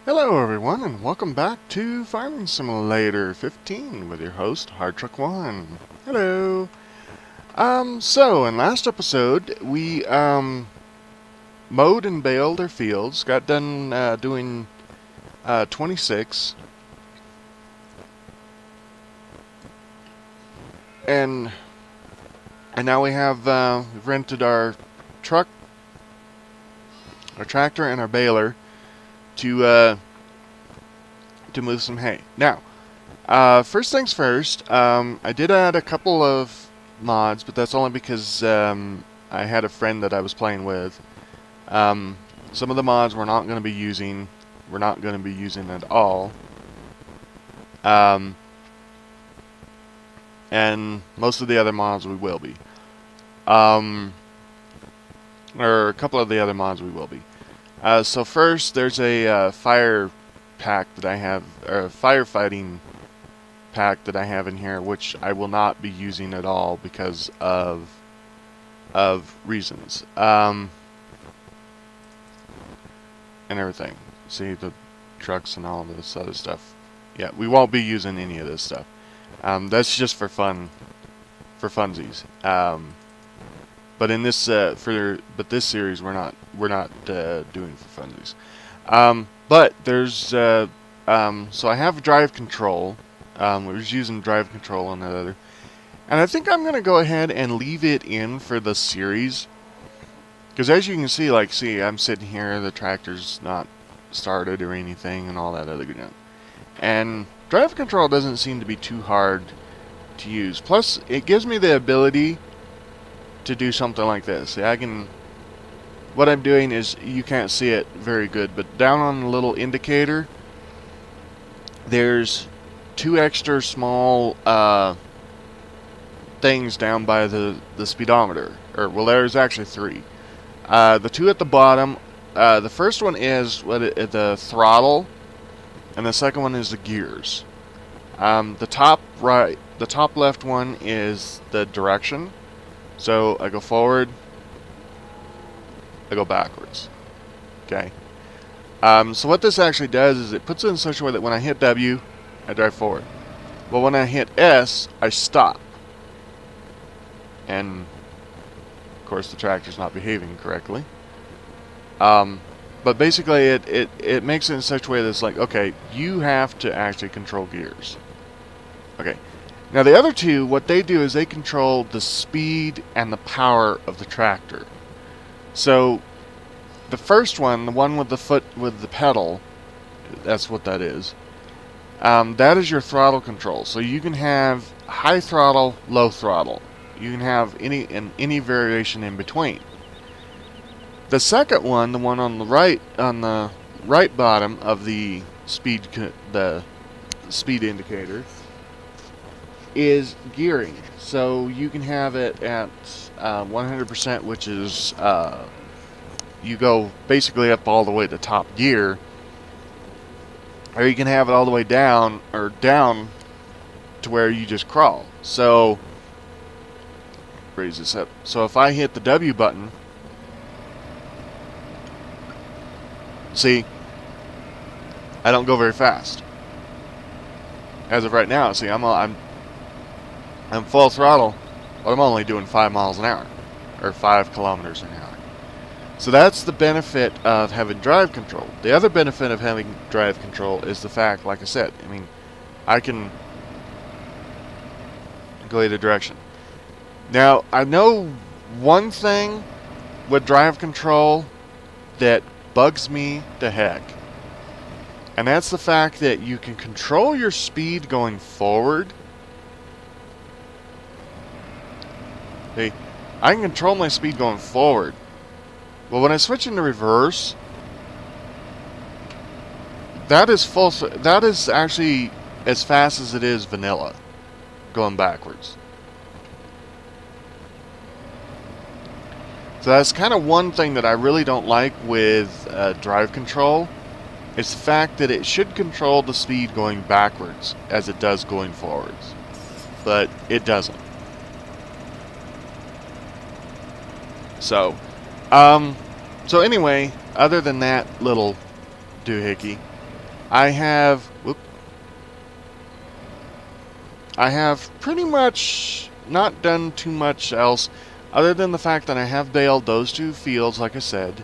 Hello everyone, and welcome back to Farming Simulator 15 with your host, Hardtruck1. Hello! So in last episode, we, mowed and baled our fields, got done, doing, 26, and now we have, we've rented our truck, our tractor, and our baler to move some hay. Now, first things first, I did add a couple of mods, but that's only because I had a friend that I was playing with. Some of the mods we're not going to be using. We're not going to be using at all. And most of the other mods we will be. Or a couple of the other mods we will be. So first, there's a fire pack that I have, or a firefighting pack that I have in here, which I will not be using at all because of reasons, and everything. See the trucks and all of this other stuff. Yeah, we won't be using any of this stuff. That's just for fun, for funsies. But in this this series we're not doing for funsies. But there's so I have drive control. We was using drive control on that other, and I think I'm gonna go ahead and leave it in for the series, because as you can see, I'm sitting here, the tractor's not started or anything, and all that other good. And drive control doesn't seem to be too hard to use. Plus, it gives me the ability to do something like this. See, I can. What I'm doing is, you can't see it very good, but down on the little indicator, there's two extra small things down by the speedometer. Or, well, there's actually three. The two at the bottom, the first one is the throttle, and the second one is the gears. The top left one is the direction. So I go forward, I go backwards. Okay. So what this actually does is it puts it in such a way that when I hit W, I drive forward. But when I hit S, I stop. And of course the tractor's not behaving correctly. But basically it makes it in such a way that it's like, okay, you have to actually control gears. Okay. Now the other two, what they do is they control the speed and the power of the tractor. So the first one, the one with the foot with the pedal, that's what that is. That is your throttle control. So you can have high throttle, low throttle. You can have any variation in between. The second one, the one on the right bottom of the speed indicator, is gearing. So you can have it at 100%, which is you go basically up all the way to top gear, or you can have it all the way down, or down to where you just crawl. So raise this up. So if I hit the W button, see, I don't go very fast. As of right now, see, I'm full throttle, but I'm only doing 5 miles an hour, or 5 kilometers an hour. So that's the benefit of having drive control. The other benefit of having drive control is the fact, like I said, I mean, I can go either direction. Now, I know one thing with drive control that bugs me to heck, and that's the fact that you can control your speed going forward. See, I can control my speed going forward. Well, when I switch into reverse, that is actually as fast as it is vanilla, going backwards. So that's kind of one thing that I really don't like with drive control. It's the fact that it should control the speed going backwards as it does going forwards, but it doesn't. So anyway, other than that little doohickey, I have pretty much not done too much else other than the fact that I have baled those 2 fields, like I said.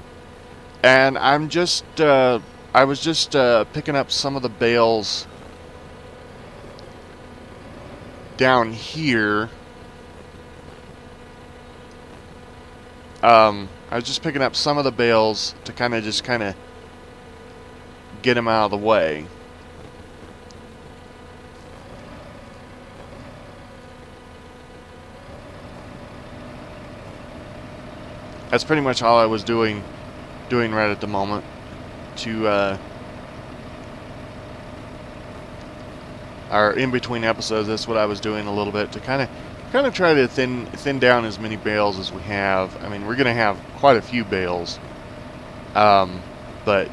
And I'm just, I was just picking up some of the bales down here. I was just picking up some of the bales to kind of get them out of the way. That's pretty much all I was doing right at the moment to or in between episodes. That's what I was doing a little bit to kind of try to thin down as many bales as we have. I mean, we're gonna have quite a few bales, but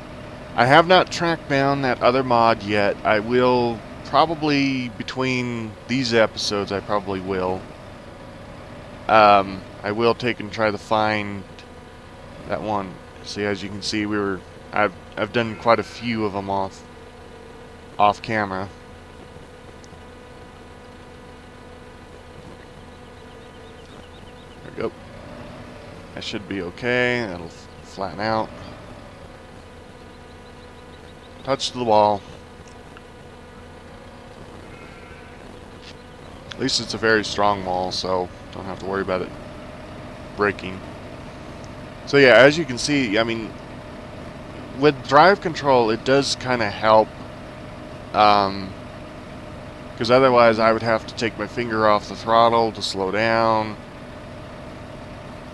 I have not tracked down that other mod yet. I will probably between these episodes. I probably will. I will take and try to find that one. See, as you can see, I've done quite a few of them off camera. There we go. That should be okay. That'll flatten out. Touch the wall. At least it's a very strong wall, so don't have to worry about it breaking. So yeah, as you can see, I mean, with drive control, it does kind of help, because otherwise I would have to take my finger off the throttle to slow down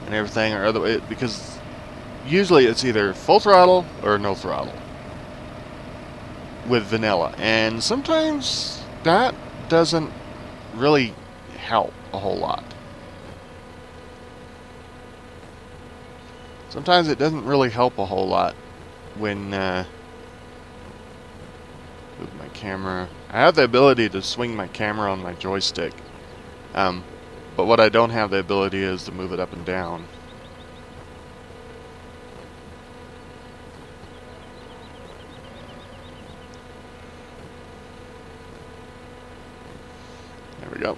and everything, or other, because usually it's either full throttle or no throttle with vanilla, and sometimes that doesn't really help a whole lot. Sometimes it doesn't really help a whole lot when with my camera. I have the ability to swing my camera on my joystick, but what I don't have the ability is to move it up and down. There we go.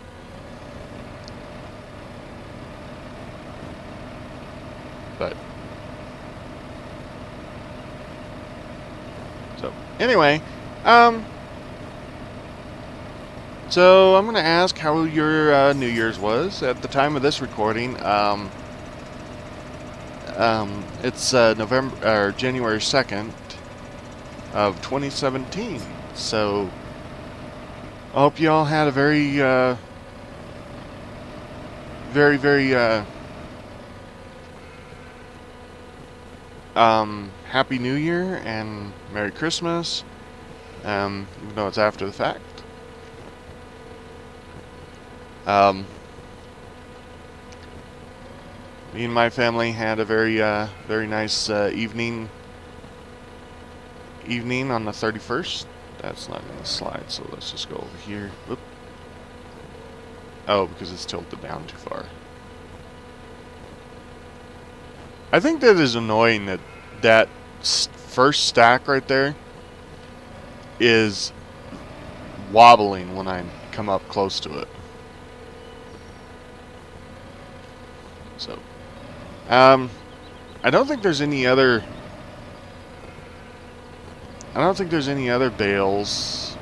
But so anyway, so I'm gonna ask how your New Year's was at the time of this recording. It's November or January 2nd of 2017. So I hope you all had a very Happy New Year and Merry Christmas, even though it's after the fact. Me and my family had a very nice evening on the 31st. That's not in the slide, so let's just go over here. Whoop. Oh, because it's tilted down too far. I think that is annoying that first stack right there is wobbling when I come up close to it. So, I don't think there's any other. I don't think there's any other bales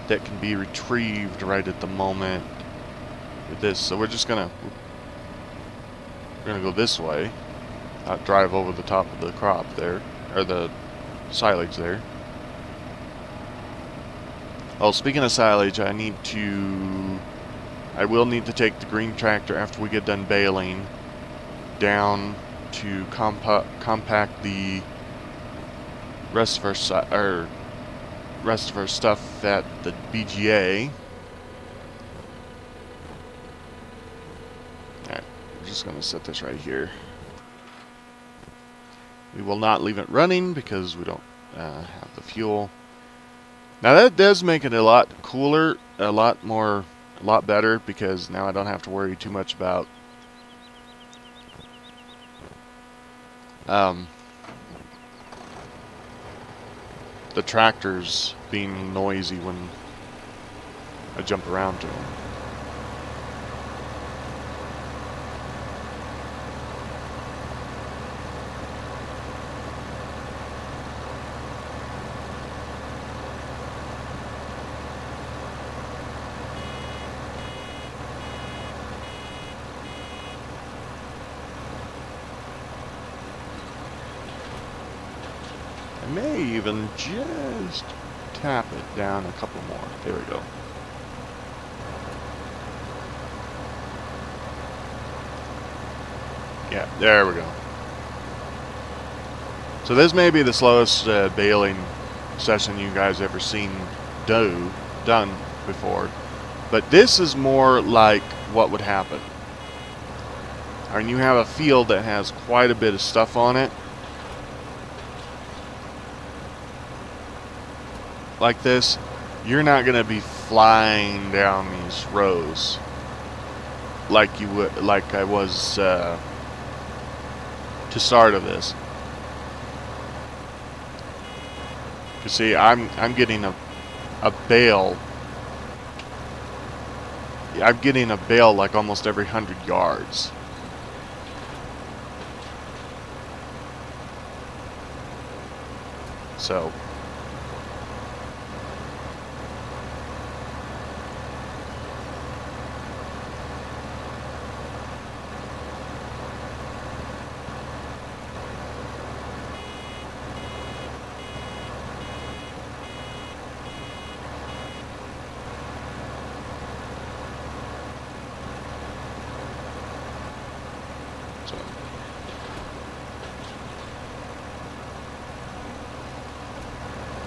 that can be retrieved right at the moment with this. So we're gonna go this way, not drive over the top of the crop there, or the silage there. Oh, speaking of silage, I will need to take the green tractor after we get done baling down to compact the rest of our stuff at the BGA. Alright, we're just going to set this right here. We will not leave it running because we don't have the fuel. Now that does make it a lot cooler, a lot better, because now I don't have to worry too much about the tractors being noisy when I jump around to them. I may even just tap it down a couple more. There we go. Yeah, there we go. So this may be the slowest baling session you guys ever seen done before, but this is more like what would happen. And you have a field that has quite a bit of stuff on it, like this. You're not going to be flying down these rows like you would, like I was to start of this. You see, I'm getting a bale. I'm getting a bale like almost every 100 yards. So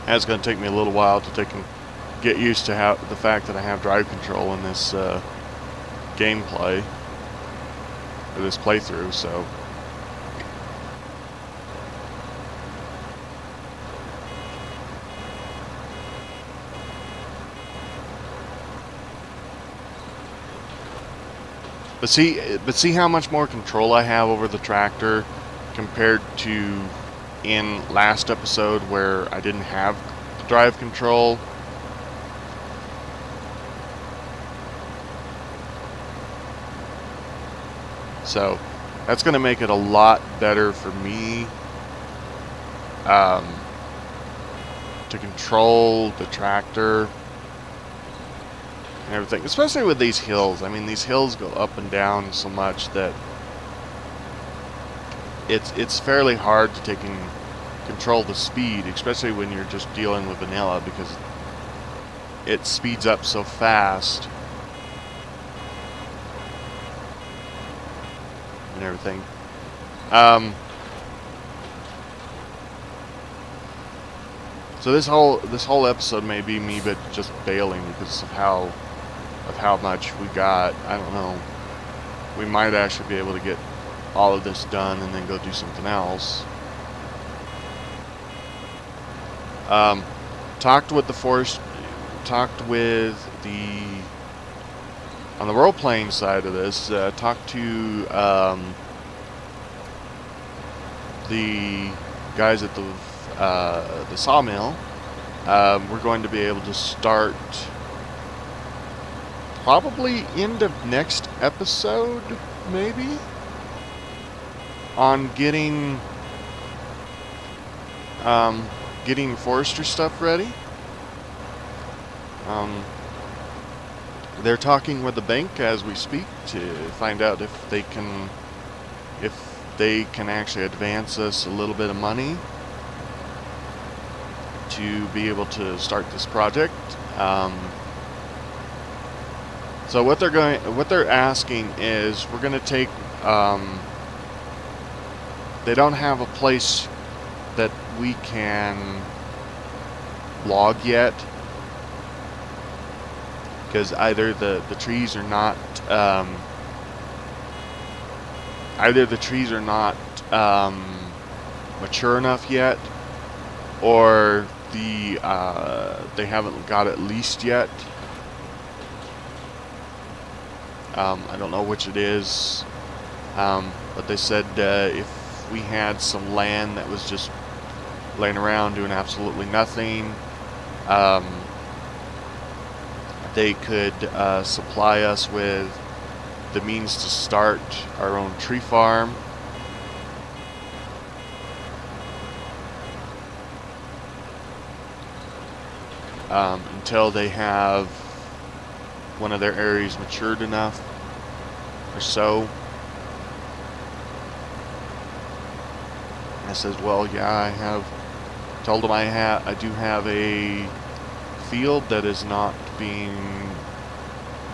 it's going to take me a little while to get used to the fact that I have drive control in this gameplay, or this playthrough, so. But see how much more control I have over the tractor compared to in last episode where I didn't have the drive control. So that's going to make it a lot better for me to control the tractor and everything, especially with these hills. I mean, these hills go up and down so much that it's fairly hard to control the speed, especially when you're just dealing with vanilla, because it speeds up so fast and everything. So this whole episode may be me, but just bailing because of how much we got. I don't know. We might actually be able to get all of this done and then go do something else. Talked with on the role-playing side of this, talked to the guys at the sawmill. We're going to be able to start probably end of next episode, maybe, on getting forester stuff ready. They're talking with the bank as we speak to find out if they can actually advance us a little bit of money to be able to start this project. So what they're asking is, we're going to take. They don't have a place that we can log yet, because either the trees are not mature enough yet, or they haven't got it leased yet. I don't know which it is, but they said if we had some land that was just laying around doing absolutely nothing. They could supply us with the means to start our own tree farm. Until they have one of their areas matured enough or so. I says, well, yeah, I have told them I do have a field that is not being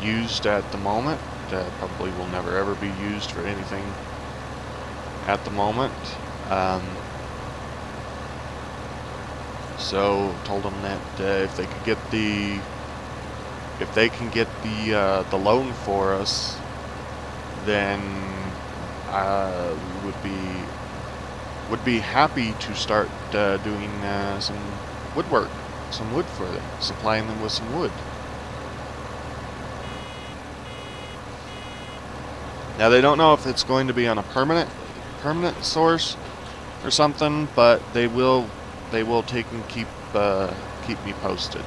used at the moment, that probably will never ever be used for anything at the moment. So told them that if they could get the loan for us, then we would be happy to start doing some woodwork, some wood for them, supplying them with some wood. Now they don't know if it's going to be on a permanent source or something, but they will take and keep me posted.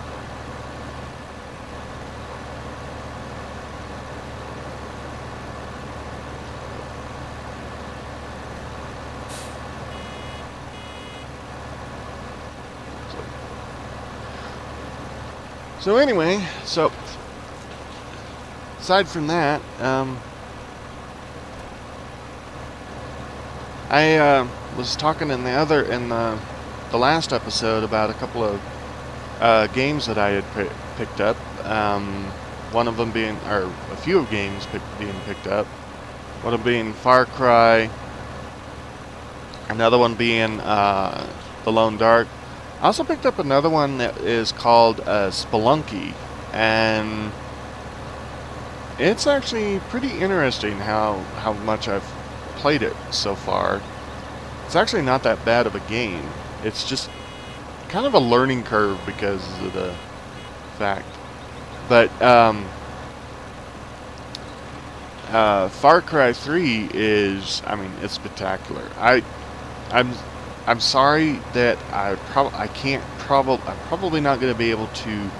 So anyway, so aside from that, I was talking in the last episode about a couple of games that I had picked up. One of them being, or a few of games being picked up. One of them being Far Cry. Another one being The Lone Dark. I also picked up another one that is called Spelunky, and it's actually pretty interesting how much I've played it so far. It's actually not that bad of a game. It's just kind of a learning curve because of the fact. But Far Cry 3 is, I mean, it's spectacular. I'm sorry that I'm probably not going to be able to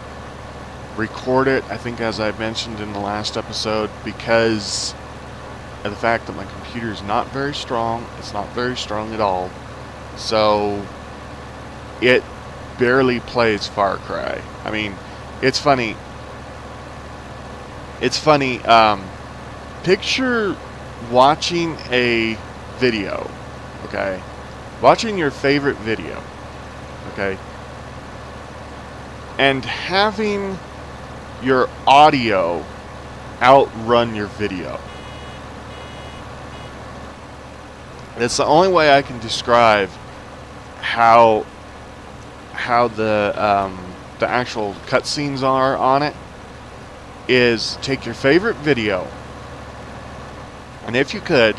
record it, I think, as I mentioned in the last episode, because of the fact that my computer is not very strong. It's not very strong at all. So it barely plays Far Cry. I mean, it's funny. Picture watching a video, okay? Watching your favorite video, okay? And having your audio outrun your video. It's the only way I can describe how the actual cutscenes are on it. Is take your favorite video, and if you could,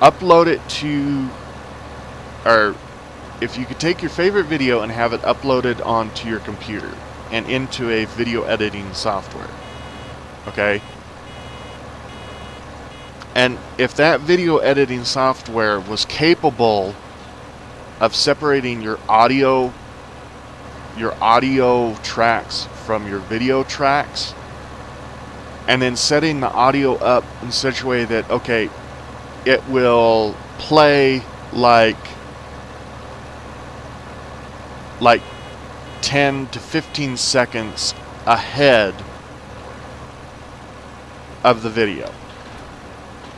upload it to, or if you could take your favorite video and have it uploaded onto your computer and into a video editing software, okay? And if that video editing software was capable of separating your audio tracks from your video tracks, and then setting the audio up in such a way that, okay, it will play like 10 to 15 seconds ahead of the video,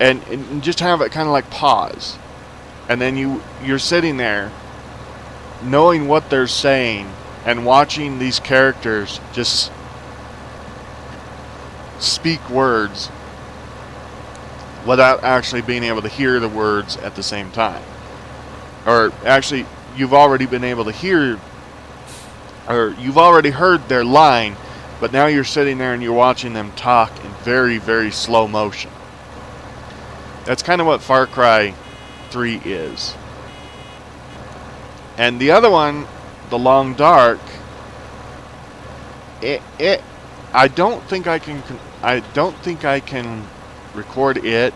and just have it kind of like pause, and then you're sitting there knowing what they're saying and watching these characters just speak words without actually being able to hear the words at the same time. Or actually, you've already been able to hear, or you've already heard their line, but now you're sitting there and you're watching them talk in very, very slow motion. That's kind of what Far Cry 3 is. And the other one, The Long Dark, I don't think I can record it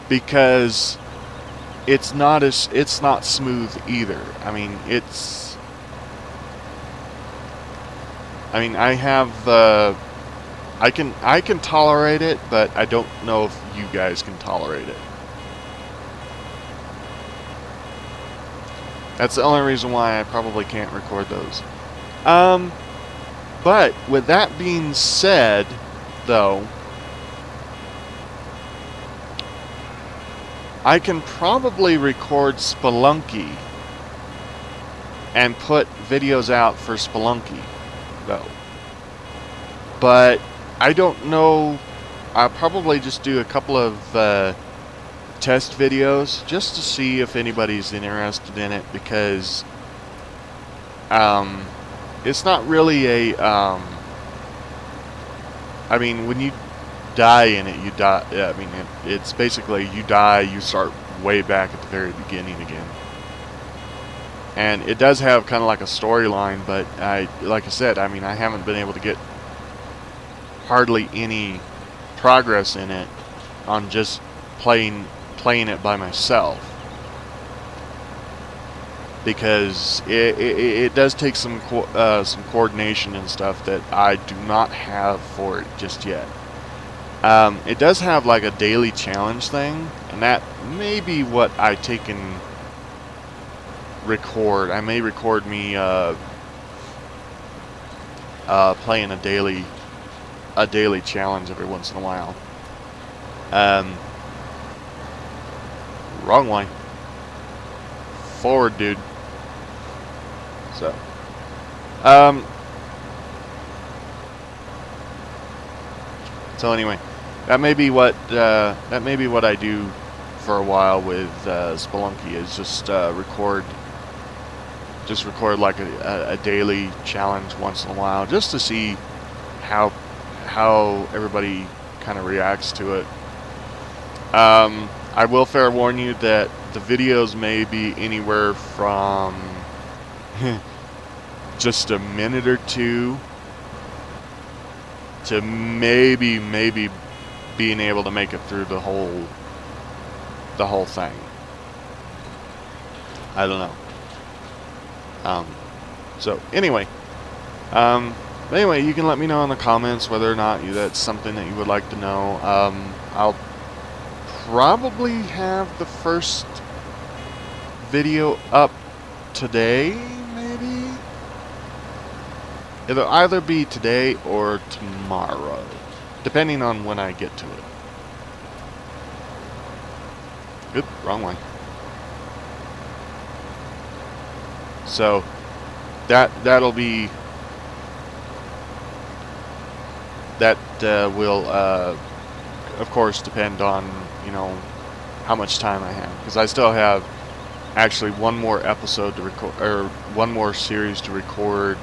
because it's not smooth either. I mean, I have I can tolerate it, but I don't know if you guys can tolerate it. That's the only reason why I probably can't record those. But with that being said, though, I can probably record Spelunky and put videos out for Spelunky, though. But I don't know. I'll probably just do a couple of test videos just to see if anybody's interested in it, because it's not really a I mean, when you die in it, you die. I mean, it's basically you die, you start way back at the very beginning again. And it does have kind of like a storyline, but like I said, I mean, I haven't been able to get hardly any progress in it on just playing it by myself, because it does take some coordination and stuff that I do not have for it just yet. It does have like a daily challenge thing, and that may be what I take and record. I may record me playing a daily challenge every once in a while. Wrong way. Forward, dude. So, so anyway, that may be what I do for a while with Spelunky, is just record like a daily challenge once in a while, just to see how everybody kind of reacts to it. I will fair warn you that the videos may be anywhere from just a minute or two to maybe being able to make it through the whole thing. I don't know. So anyway, you can let me know in the comments whether or not that's something that you would like to know. I'll probably have the first video up today, maybe. It'll either be today or tomorrow, depending on when I get to it. Oop, wrong one. So that'll be that will of course depend on, you know, how much time I have, because I still have actually one more episode to record, or one more series to record,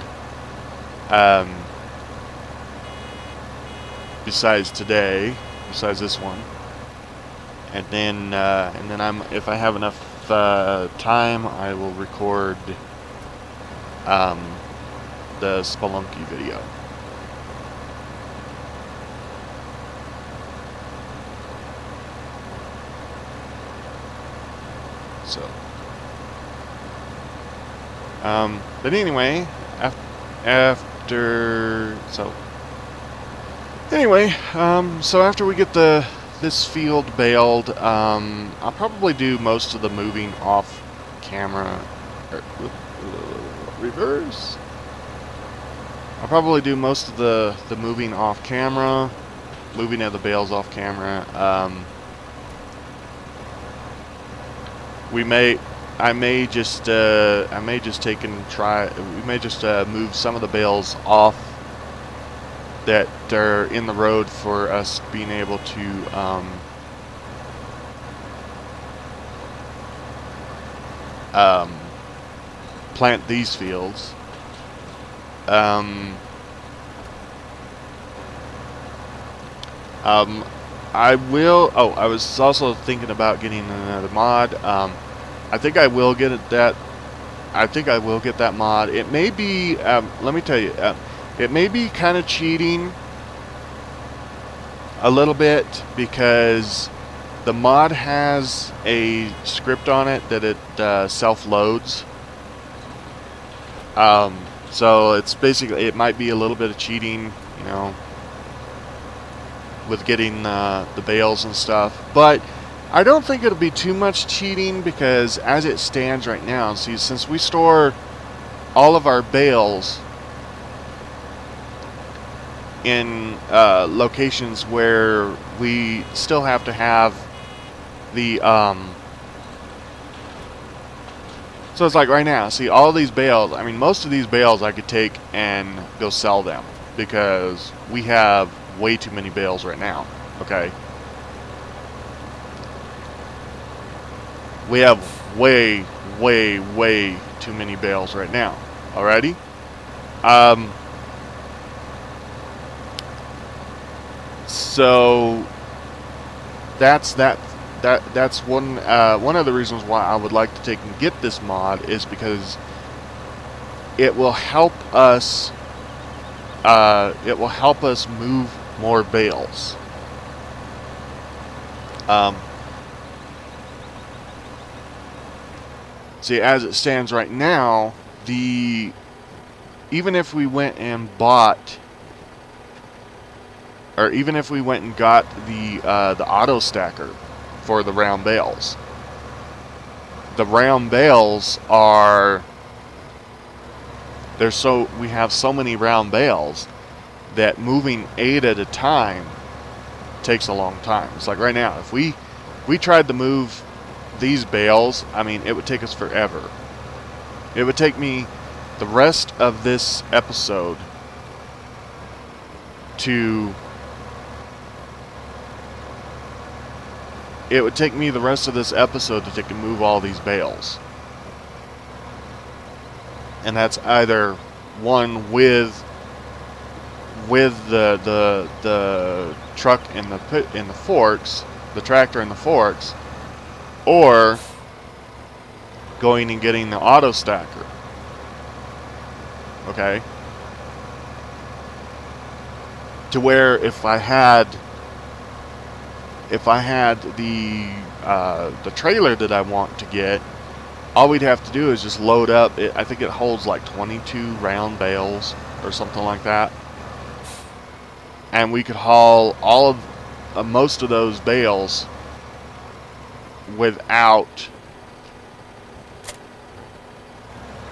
besides this one, and then if I have enough time, I will record the Spelunky video. So, but anyway, so after we get this field baled, I'll probably do most of the moving off camera. Reverse. I'll probably do most of the moving off camera, moving of the bales off camera. I may just take and try. We may just move some of the bales off that are in the road for us being able to plant these fields. I will. Oh, I was also thinking about getting another mod. I think I will get that. I think I will get that mod. It may be. Let me tell you. It may be kind of cheating a little bit, because the mod has a script on it that it self-loads. So it's basically, it might be a little bit of cheating, you know, with getting the bales and stuff, but I don't think it'll be too much cheating, because as it stands right now, see, since we store all of our bales in locations where we still have to have the so it's like right now, see, all these bales, I mean, most of these bales I could take and go sell them, because we have way too many bales right now. Okay, we have way too many bales right now. Alrighty. So that's one of the reasons why I would like to take and get this mod, is because it will help us. It will help us move more bales. See, as it stands right now, even if we went and bought, or even if we went and got the auto stacker for the round bales, we have so many round bales that moving 8 at a time takes a long time. It's like right now, if we tried to move these bales, I mean, it would take us forever. It would take me the rest of this episode to take and move all these bales. And that's either one with the truck and the forks, the tractor and the forks, or going and getting the auto stacker. Okay? To where if I had the trailer that I want to get, all we'd have to do is just load up. I think it holds like 22 round bales or something like that, and we could haul all of most of those bales without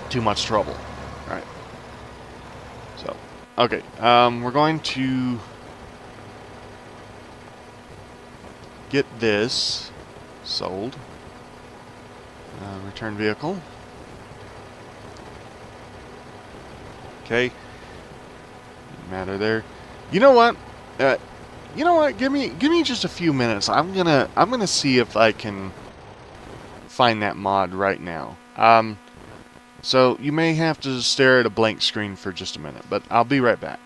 too much trouble. All right. So, okay, we're going to get this sold. Return vehicle. Okay. Matter there. You know what? Give me just a few minutes. I'm gonna see if I can find that mod right now. So you may have to stare at a blank screen for just a minute, but I'll be right back.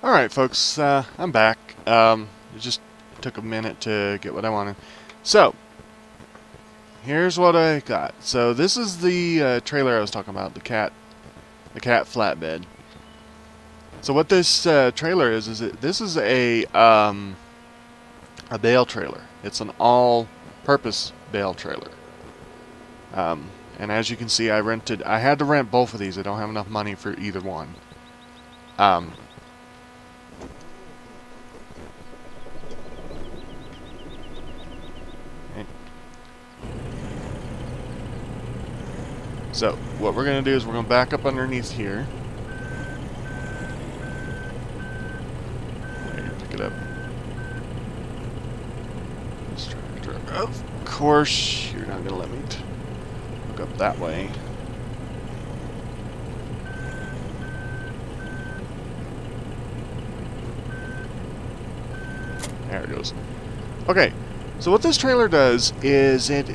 Alright folks, I'm back. It just took a minute to get what I wanted. So, here's what I got. So this is the trailer I was talking about, the cat flatbed. So what this trailer is this is a bale trailer. It's an all-purpose bale trailer. And as you can see, I had to rent both of these. I don't have enough money for either one. So, what we're going to do is we're going to back up underneath here. Pick it up. Let's try to drive. Of course, you're not going to let me hook up that way. There it goes. Okay, so what this trailer does is it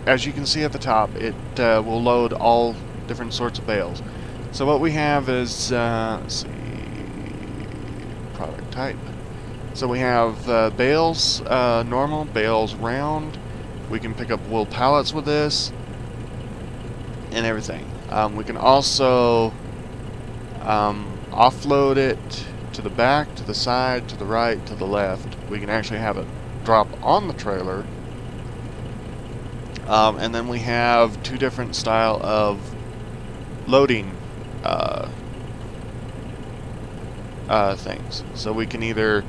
as you can see at the top, it will load all different sorts of bales. So what we have is, let's see, product type. So we have bales normal, bales round. We can pick up wool pallets with this, and everything. We can also offload it to the back, to the side, to the right, to the left. We can actually have it drop on the trailer. And then we have two different style of loading things. So we can either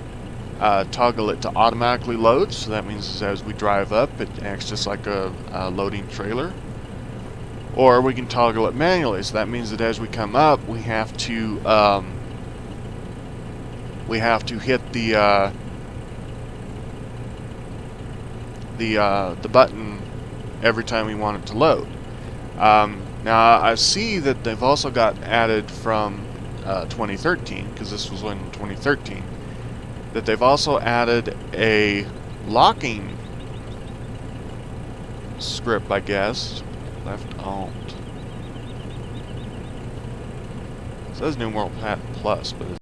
toggle it to automatically load, so that means as we drive up it acts just like a loading trailer, or we can toggle it manually, so that means that as we come up we have to hit the button every time we want it to load. Now I see that they've also got added from 2013, because this was in 2013, that they've also added a locking script, I guess. Left Alt. It says New World Pat Plus, but